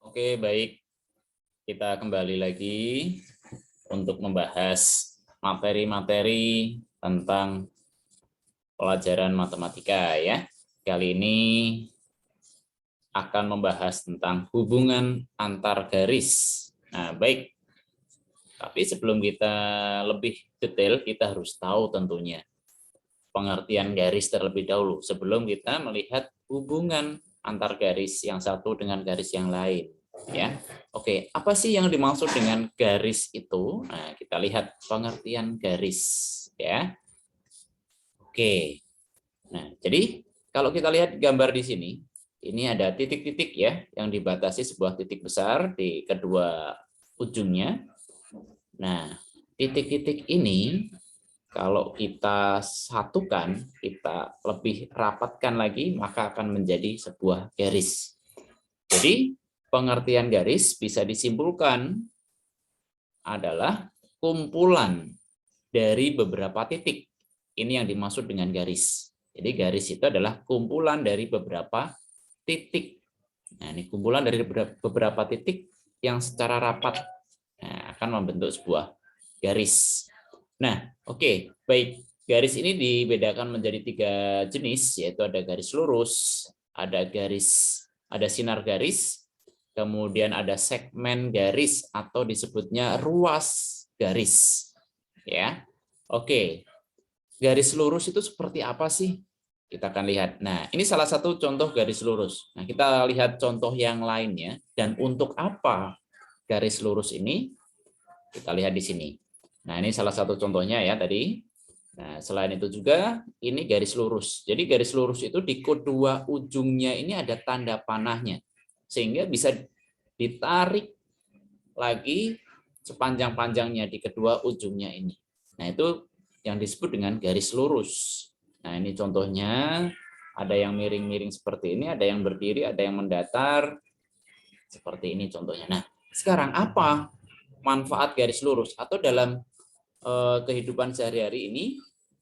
Oke, baik. Kita kembali lagi untuk membahas materi-materi tentang pelajaran matematika ya. Kali ini akan membahas tentang hubungan antar garis. Nah, baik. Tapi sebelum kita lebih detail, kita harus tahu tentunya pengertian garis terlebih dahulu sebelum kita melihat hubungan antar garis yang satu dengan garis yang lain. Ya, oke. Apa sih yang dimaksud dengan garis itu? Nah, kita lihat pengertian garis, ya. Oke. Nah, jadi kalau kita lihat gambar di sini, ini ada titik-titik ya, yang dibatasi sebuah titik besar di kedua ujungnya. Nah, titik-titik ini kalau kita satukan, kita lebih rapatkan lagi, maka akan menjadi sebuah garis. Jadi, pengertian garis bisa disimpulkan adalah kumpulan dari beberapa titik. Ini yang dimaksud dengan garis. Jadi garis itu adalah kumpulan dari beberapa titik. Nah, ini kumpulan dari beberapa titik yang secara rapat akan membentuk sebuah garis. Nah, oke, baik. Garis ini dibedakan menjadi 3 jenis, yaitu ada garis lurus, ada sinar garis, kemudian ada segmen garis atau disebutnya ruas garis. Ya, oke. Garis lurus itu seperti apa sih? Kita akan lihat. Nah, ini salah satu contoh garis lurus. Nah, kita lihat contoh yang lainnya. Dan untuk apa garis lurus ini? Kita lihat di sini. Nah, ini salah satu contohnya ya tadi. Nah, selain itu juga ini garis lurus. Jadi garis lurus itu di kedua ujungnya ini ada tanda panahnya. Sehingga bisa ditarik lagi sepanjang-panjangnya di kedua ujungnya ini. Nah, itu yang disebut dengan garis lurus. Nah, ini contohnya ada yang miring-miring seperti ini, ada yang berdiri, ada yang mendatar. Seperti ini contohnya. Nah, sekarang apa manfaat garis lurus atau dalam kehidupan sehari-hari ini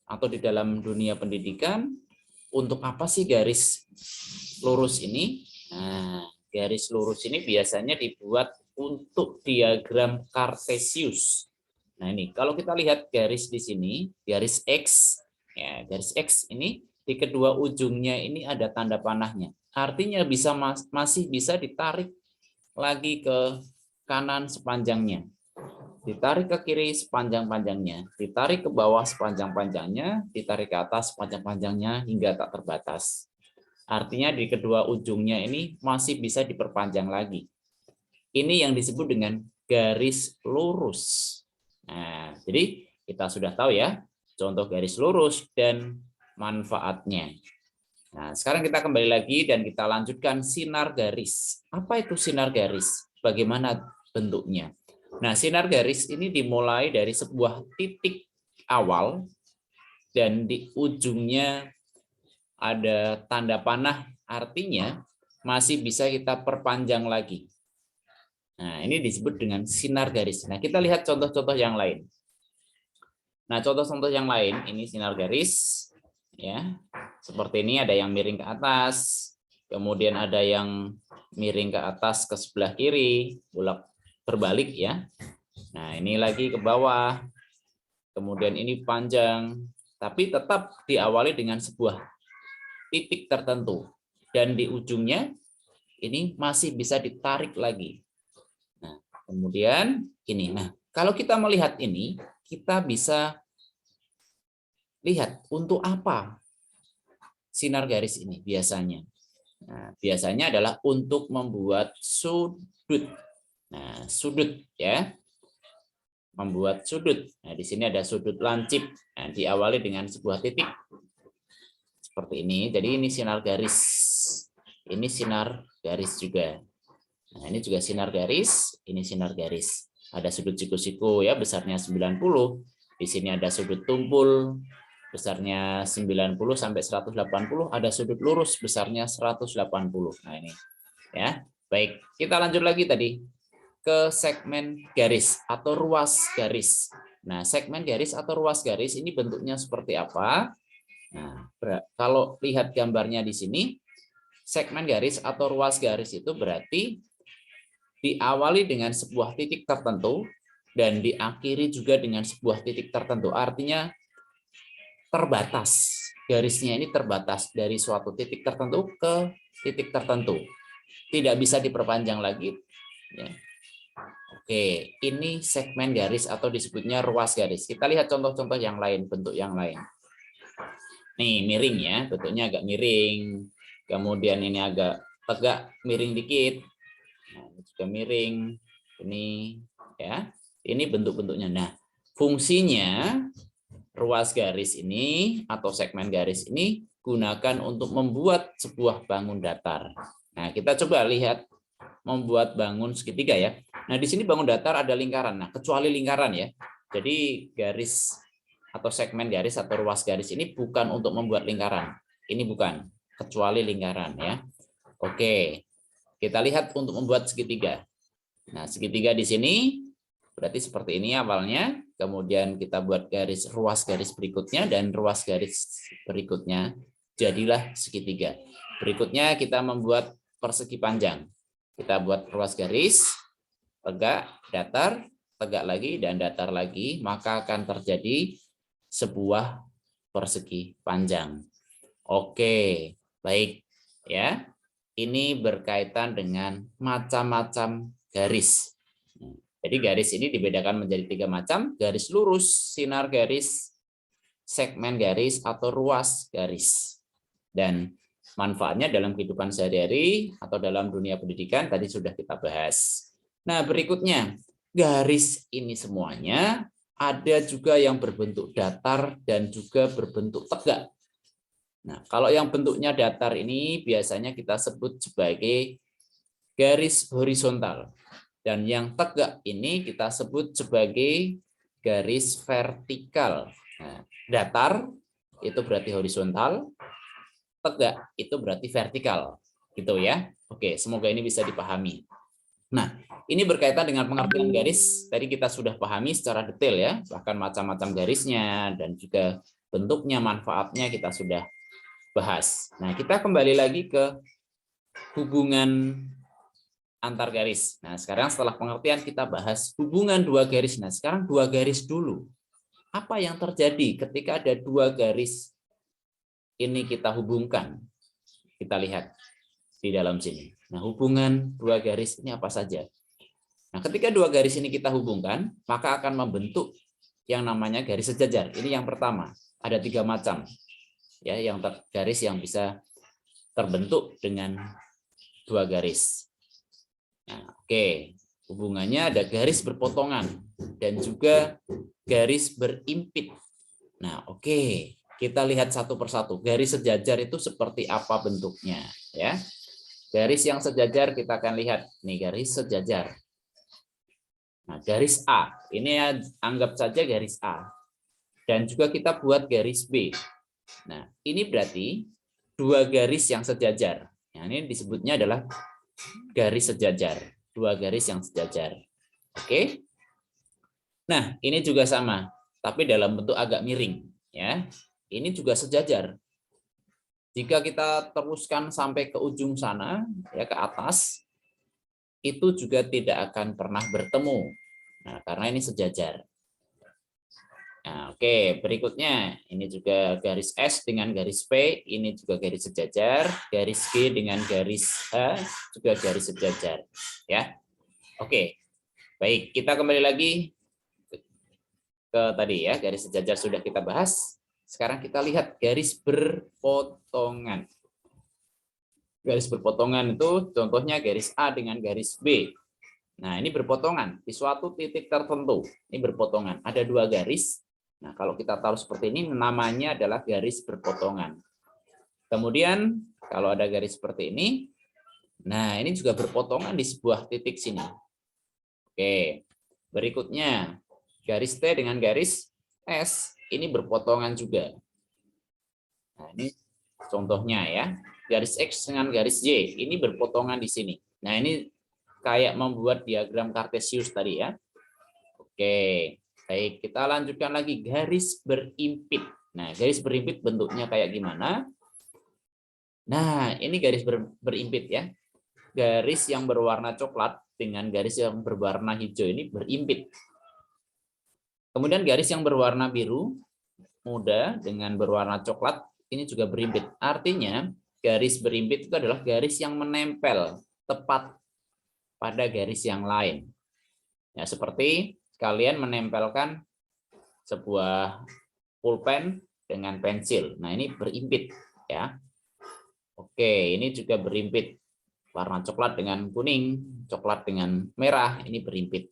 atau di dalam dunia pendidikan, untuk apa sih garis lurus ini? Nah, garis lurus ini biasanya dibuat untuk diagram Kartesius. Nah, ini kalau kita lihat garis di sini, garis X, ya, garis X ini di kedua ujungnya ini ada tanda panahnya. Artinya masih bisa ditarik lagi ke kanan sepanjangnya. Ditarik ke kiri sepanjang-panjangnya, ditarik ke bawah sepanjang-panjangnya, ditarik ke atas sepanjang-panjangnya hingga tak terbatas. Artinya di kedua ujungnya ini masih bisa diperpanjang lagi. Ini yang disebut dengan garis lurus. Nah, jadi kita sudah tahu ya contoh garis lurus dan manfaatnya. Nah, sekarang kita kembali lagi dan kita lanjutkan sinar garis. Apa itu sinar garis? Bagaimana bentuknya? Nah, sinar garis ini dimulai dari sebuah titik awal dan di ujungnya ada tanda panah, artinya masih bisa kita perpanjang lagi. Nah, ini disebut dengan sinar garis. Nah, kita lihat contoh-contoh yang lain. Nah, contoh-contoh yang lain ini sinar garis ya. Seperti ini ada yang miring ke atas, kemudian ada yang miring ke atas ke sebelah kiri, berbalik ya. Nah, ini lagi ke bawah. Kemudian ini panjang, tapi tetap diawali dengan sebuah titik tertentu. Dan di ujungnya ini masih bisa ditarik lagi. Nah, kemudian ini. Nah, kalau kita melihat ini, kita bisa lihat untuk apa sinar garis ini biasanya. Nah, biasanya adalah untuk membuat sudut. Nah, sudut ya. Membuat sudut. Nah, di sini ada sudut lancip. Nah, diawali dengan sebuah titik. Seperti ini. Jadi ini sinar garis. Ini sinar garis juga. Nah, ini juga sinar garis, ini sinar garis. Ada sudut siku-siku ya, besarnya 90. Di sini ada sudut tumpul besarnya 90 sampai 180, ada sudut lurus besarnya 180. Nah, ini ya. Baik, kita lanjut lagi tadi ke segmen garis atau ruas garis. Nah, segmen garis atau ruas garis ini bentuknya seperti apa? Nah, kalau lihat gambarnya di sini, segmen garis atau ruas garis itu berarti diawali dengan sebuah titik tertentu dan diakhiri juga dengan sebuah titik tertentu. Artinya terbatas. Garisnya ini terbatas dari suatu titik tertentu ke titik tertentu. Tidak bisa diperpanjang lagi. Ya. Oke, ini segmen garis atau disebutnya ruas garis. Kita lihat contoh-contoh yang lain, bentuk yang lain. Nih, miring ya, bentuknya agak miring. Kemudian ini agak tegak, miring dikit. Nah, ini juga miring. Ini ya. Ini bentuk-bentuknya. Nah, fungsinya ruas garis ini atau segmen garis ini gunakan untuk membuat sebuah bangun datar. Nah, kita coba lihat membuat bangun segitiga ya. Nah, di sini bangun datar ada lingkaran. Nah, kecuali lingkaran ya. Jadi garis atau segmen garis atau ruas garis ini bukan untuk membuat lingkaran. Ini bukan, kecuali lingkaran ya. Oke. Kita lihat untuk membuat segitiga. Nah, segitiga di sini berarti seperti ini awalnya. Kemudian kita buat garis ruas garis berikutnya dan ruas garis berikutnya jadilah segitiga. Berikutnya kita membuat persegi panjang. Kita buat ruas garis, tegak, datar, tegak lagi, dan datar lagi, maka akan terjadi sebuah persegi panjang. Oke, baik. Ya, ini berkaitan dengan macam-macam garis. Jadi garis ini dibedakan menjadi 3 macam, garis lurus, sinar garis, segmen garis, atau ruas garis. Dan manfaatnya dalam kehidupan sehari-hari atau dalam dunia pendidikan tadi sudah kita bahas. Nah, berikutnya, garis ini semuanya ada juga yang berbentuk datar dan juga berbentuk tegak. Nah, kalau yang bentuknya datar ini biasanya kita sebut sebagai garis horizontal. Dan yang tegak ini kita sebut sebagai garis vertikal. Nah, datar itu berarti horizontal, tegak itu berarti vertikal, gitu ya. Oke, semoga ini bisa dipahami. Nah, ini berkaitan dengan pengertian garis. Tadi kita sudah pahami secara detail ya, bahkan macam-macam garisnya dan juga bentuknya, manfaatnya kita sudah bahas. Nah, kita kembali lagi ke hubungan antar garis. Nah, sekarang setelah pengertian kita bahas hubungan dua garis. Nah, sekarang dua garis dulu. Apa yang terjadi ketika ada dua garis ini kita hubungkan? Kita lihat di dalam sini. Nah, hubungan dua garis ini apa saja? Nah, ketika dua garis ini kita hubungkan, maka akan membentuk yang namanya garis sejajar. Ini yang pertama. Ada 3 macam. Ya, yang garis yang bisa terbentuk dengan dua garis. Nah, oke. Hubungannya ada garis berpotongan dan juga garis berimpit. Nah, oke. Kita lihat satu persatu. Garis sejajar itu seperti apa bentuknya, ya. Garis yang sejajar kita akan lihat. Nih, garis sejajar. Nah, garis A. Ini anggap saja garis A. Dan juga kita buat garis B. Nah, ini berarti dua garis yang sejajar. Nah, ini disebutnya adalah garis sejajar. Dua garis yang sejajar. Oke. Nah, ini juga sama, tapi dalam bentuk agak miring, ya. Ini juga sejajar. Jika kita teruskan sampai ke ujung sana, ya ke atas, itu juga tidak akan pernah bertemu. Nah, karena ini sejajar. Nah, oke, berikutnya ini juga garis S dengan garis P, ini juga garis sejajar, garis G dengan garis H juga garis sejajar, ya. Oke. Baik, kita kembali lagi ke tadi ya, garis sejajar sudah kita bahas. Sekarang kita lihat garis berpotongan. Garis berpotongan itu contohnya garis A dengan garis B. Nah, ini berpotongan di suatu titik tertentu. Ini berpotongan. Ada dua garis. Nah, kalau kita tahu seperti ini, namanya adalah garis berpotongan. Kemudian, kalau ada garis seperti ini, nah ini juga berpotongan di sebuah titik sini. Oke, berikutnya garis T dengan garis S ini berpotongan juga. Nah, ini contohnya ya. Garis X dengan garis Y ini berpotongan di sini. Nah, ini kayak membuat diagram Kartesius tadi ya. Oke, baik, kita lanjutkan lagi garis berimpit. Nah, garis berimpit bentuknya kayak gimana? Nah, ini garis berimpit ya. garis yang berwarna coklat dengan garis yang berwarna hijau ini berimpit. Kemudian garis yang berwarna biru muda dengan berwarna coklat ini juga berimpit. Artinya garis berimpit itu adalah garis yang menempel tepat pada garis yang lain. Ya, seperti kalian menempelkan sebuah pulpen dengan pensil. Nah, ini berimpit ya. Oke, ini juga berimpit. Warna coklat dengan kuning, coklat dengan merah, ini berimpit.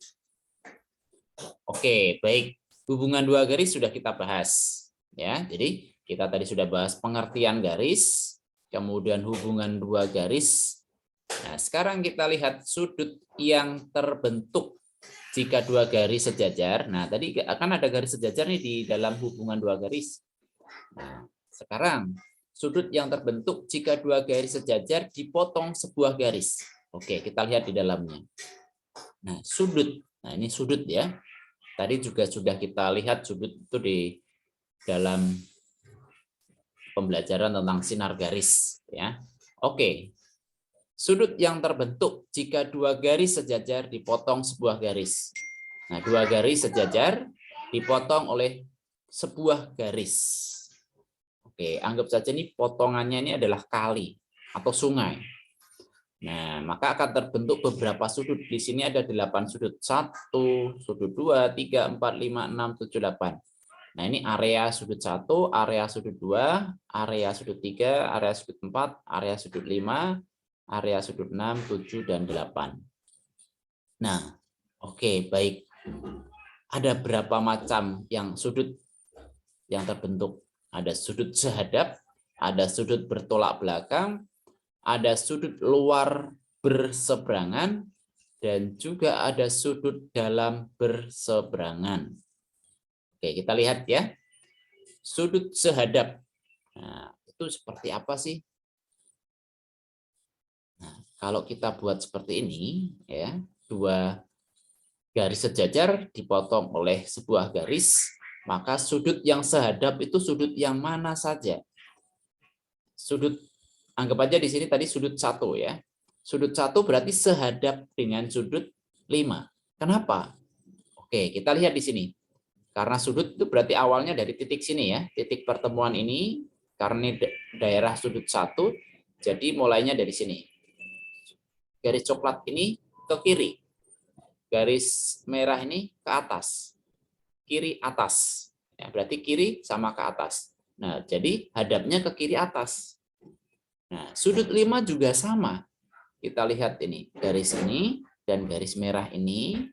Oke, baik. Hubungan dua garis sudah kita bahas ya. Jadi kita tadi sudah bahas pengertian garis, kemudian hubungan dua garis. Nah, sekarang kita lihat sudut yang terbentuk jika dua garis sejajar. Nah, tadi akan ada garis sejajar nih di dalam hubungan dua garis. Nah, sekarang sudut yang terbentuk jika dua garis sejajar dipotong sebuah garis. Oke, kita lihat di dalamnya. Nah, sudut. Nah, ini sudut ya. Tadi juga sudah kita lihat sudut itu di dalam pembelajaran tentang sinar garis ya. Oke. Sudut yang terbentuk jika dua garis sejajar dipotong sebuah garis. Nah, dua garis sejajar dipotong oleh sebuah garis. Oke, anggap saja ini potongannya ini adalah kali atau sungai. Nah, maka akan terbentuk beberapa sudut. Di sini ada 8 sudut. 1, sudut 2, 3, 4, 5, 6, 7, 8. Nah, ini area sudut 1, area sudut 2, area sudut 3, area sudut 4, area sudut 5, area sudut 6, 7, dan 8. Nah, oke, baik. Ada berapa macam yang sudut yang terbentuk? Ada sudut sehadap, ada sudut bertolak belakang, ada sudut luar berseberangan, dan juga ada sudut dalam berseberangan. Oke, kita lihat ya. Sudut sehadap. Nah, itu seperti apa sih? Nah, kalau kita buat seperti ini, ya, dua garis sejajar dipotong oleh sebuah garis, maka sudut yang sehadap itu sudut yang mana saja? Sudut, anggap aja di sini tadi sudut 1 ya. Sudut 1 berarti sehadap dengan sudut 5. Kenapa? Oke, kita lihat di sini. Karena sudut itu berarti awalnya dari titik sini ya. Titik pertemuan ini, karena ini daerah sudut 1, jadi mulainya dari sini. Garis coklat ini ke kiri. Garis merah ini ke atas. Kiri atas. Ya, berarti kiri sama ke atas. Nah, jadi hadapnya ke kiri atas. Nah, sudut 5 juga sama. Kita lihat ini, garis ini dan garis merah ini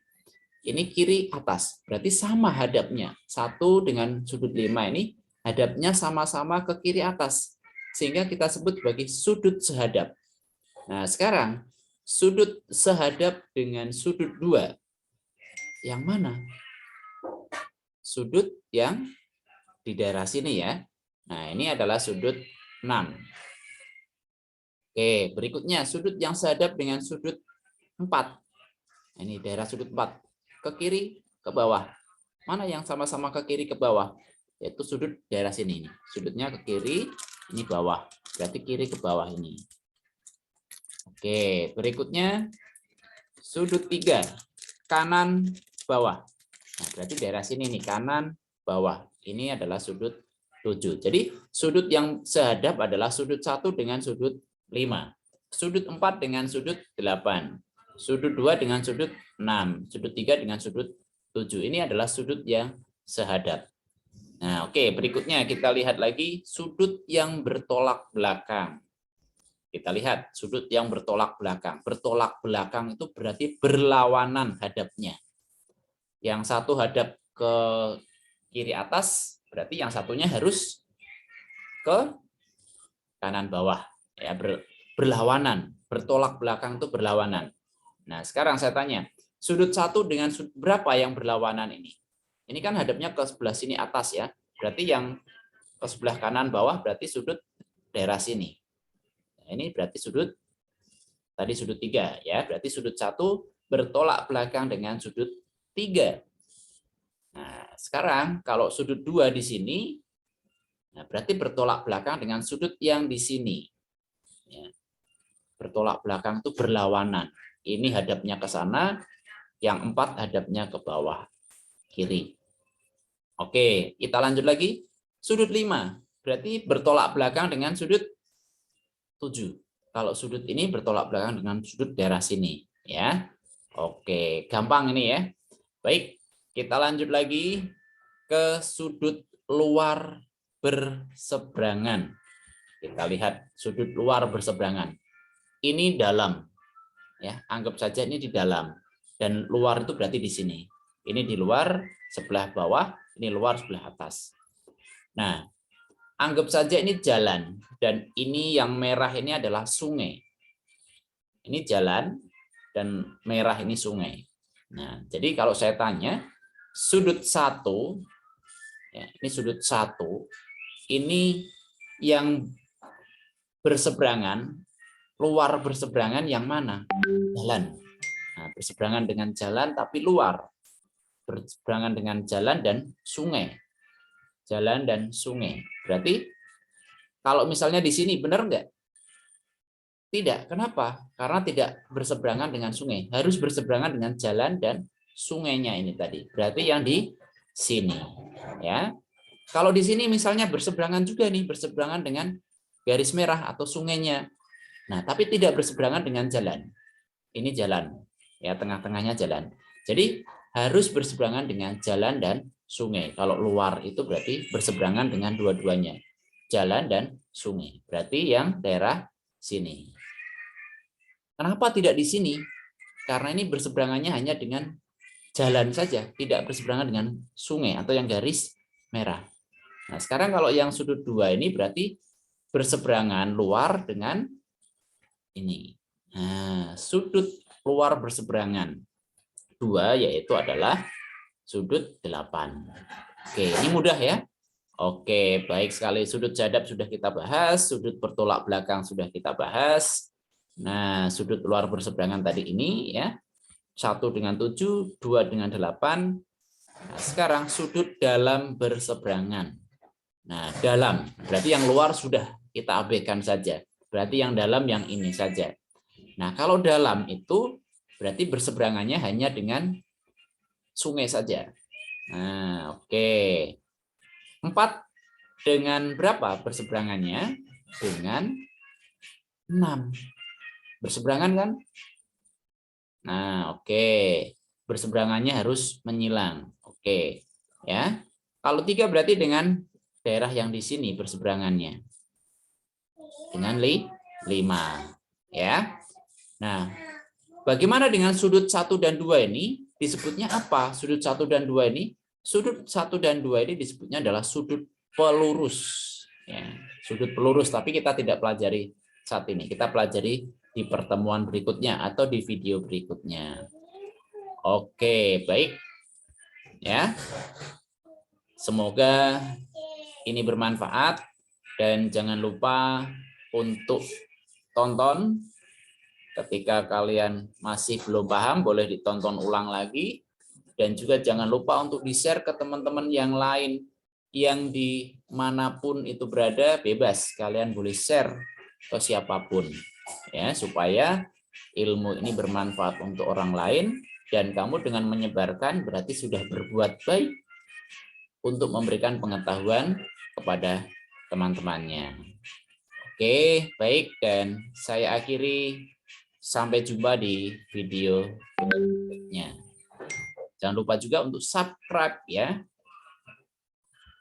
kiri atas. Berarti sama hadapnya. 1 dengan sudut 5 ini hadapnya sama-sama ke kiri atas. Sehingga kita sebut sebagai sudut sehadap. Nah, sekarang sudut sehadap dengan sudut 2. Yang mana? Sudut yang di daerah sini ya. Nah, ini adalah sudut 6. Oke, berikutnya sudut yang sehadap dengan sudut 4. Ini daerah sudut 4. Ke kiri, ke bawah. Mana yang sama-sama ke kiri, ke bawah? Yaitu sudut daerah sini. Sudutnya ke kiri, ini bawah. Berarti kiri ke bawah ini. Oke, berikutnya sudut 3. Kanan, bawah. Nah, berarti daerah sini nih, kanan, bawah. Ini adalah sudut 7. Jadi sudut yang sehadap adalah sudut 1 dengan sudut 5. Sudut 4 dengan sudut 8. Sudut 2 dengan sudut 6. Sudut 3 dengan sudut 7. Ini adalah sudut yang sehadap. Nah, oke, berikutnya kita lihat lagi sudut yang bertolak belakang. Kita lihat sudut yang bertolak belakang. Bertolak belakang itu berarti berlawanan hadapnya. Yang satu hadap ke kiri atas, berarti yang satunya harus ke kanan bawah. Ya, berlawanan. Bertolak belakang itu berlawanan. Nah, sekarang saya tanya, sudut 1 dengan sudut berapa yang berlawanan ini? Ini kan hadapnya ke sebelah sini atas ya. Berarti yang ke sebelah kanan bawah berarti sudut daerah sini. Nah, ini berarti sudut tadi sudut 3 ya. Berarti sudut 1 bertolak belakang dengan sudut 3. Nah, sekarang kalau sudut 2 di sini, nah berarti bertolak belakang dengan sudut yang di sini. Ya. bertolak belakang itu berlawanan. Ini hadapnya ke sana, yang 4 hadapnya ke bawah, kiri. Oke, kita lanjut lagi. Sudut 5, berarti bertolak belakang dengan sudut 7. Kalau sudut ini bertolak belakang dengan sudut daerah sini. Ya. Oke, gampang ini ya. Baik, kita lanjut lagi ke sudut luar berseberangan. Kita lihat sudut luar berseberangan. Ini dalam, ya. Anggap saja ini di dalam, dan luar itu berarti di sini. Ini di luar sebelah bawah, ini luar sebelah atas. Nah, anggap saja ini jalan, dan ini yang merah ini adalah sungai. Ini jalan, dan merah ini sungai. Nah, jadi kalau saya tanya, sudut 1, ya, ini sudut 1, ini yang berseberangan, luar berseberangan yang mana? Jalan. Nah, berseberangan dengan jalan tapi luar. Berseberangan dengan jalan dan sungai. Jalan dan sungai. Berarti kalau misalnya di sini benar enggak? Tidak. Kenapa? Karena tidak berseberangan dengan sungai. Harus berseberangan dengan jalan dan sungainya ini tadi. Berarti yang di sini. Ya. Kalau di sini misalnya berseberangan juga nih, berseberangan dengan garis merah atau sungainya. Nah, tapi tidak berseberangan dengan jalan. Ini jalan. Ya, tengah-tengahnya jalan. Jadi harus berseberangan dengan jalan dan sungai. Kalau luar itu berarti berseberangan dengan dua-duanya. Jalan dan sungai. Berarti yang daerah sini. Kenapa tidak di sini? Karena ini berseberangannya hanya dengan jalan saja, tidak berseberangan dengan sungai atau yang garis merah. Nah, sekarang kalau yang sudut 2 ini berarti berseberangan luar dengan ini. Nah, sudut luar berseberangan 2 yaitu adalah sudut 8. Oke, ini mudah ya. Oke, baik sekali. Sudut jadab sudah kita bahas, sudut bertolak belakang sudah kita bahas. Nah, sudut luar berseberangan tadi ini ya. 1 dengan 7, 2 dengan 8. Nah, sekarang sudut dalam berseberangan. Nah, dalam berarti yang luar sudah kita abaikan saja. Berarti yang dalam yang ini saja. Nah, kalau dalam itu berarti berseberangannya hanya dengan sungai saja. Nah, oke. 4 dengan berapa berseberangannya? Dengan 6. Berseberangan kan? Nah, oke. Berseberangannya harus menyilang. Oke. Ya. Kalau 3 berarti dengan daerah yang di sini berseberangannya. Dengan 5. Ya. Nah, bagaimana dengan sudut 1 dan 2 ini? Disebutnya apa? Sudut 1 dan 2 ini? Sudut 1 dan 2 ini disebutnya adalah sudut pelurus. Ya, sudut pelurus, tapi kita tidak pelajari saat ini. Kita pelajari di pertemuan berikutnya atau di video berikutnya. Oke, baik. Ya. Semoga ini bermanfaat dan jangan lupa untuk tonton. Ketika kalian masih belum paham, boleh ditonton ulang lagi. Dan juga jangan lupa untuk di-share ke teman-teman yang lain yang dimanapun itu berada, bebas. Kalian boleh share ke siapapun. Ya, supaya ilmu ini bermanfaat untuk orang lain. Dan kamu dengan menyebarkan berarti sudah berbuat baik untuk memberikan pengetahuan kepada teman-temannya. Oke, baik. Dan saya akhiri. Sampai jumpa di video berikutnya. Jangan lupa juga untuk subscribe ya.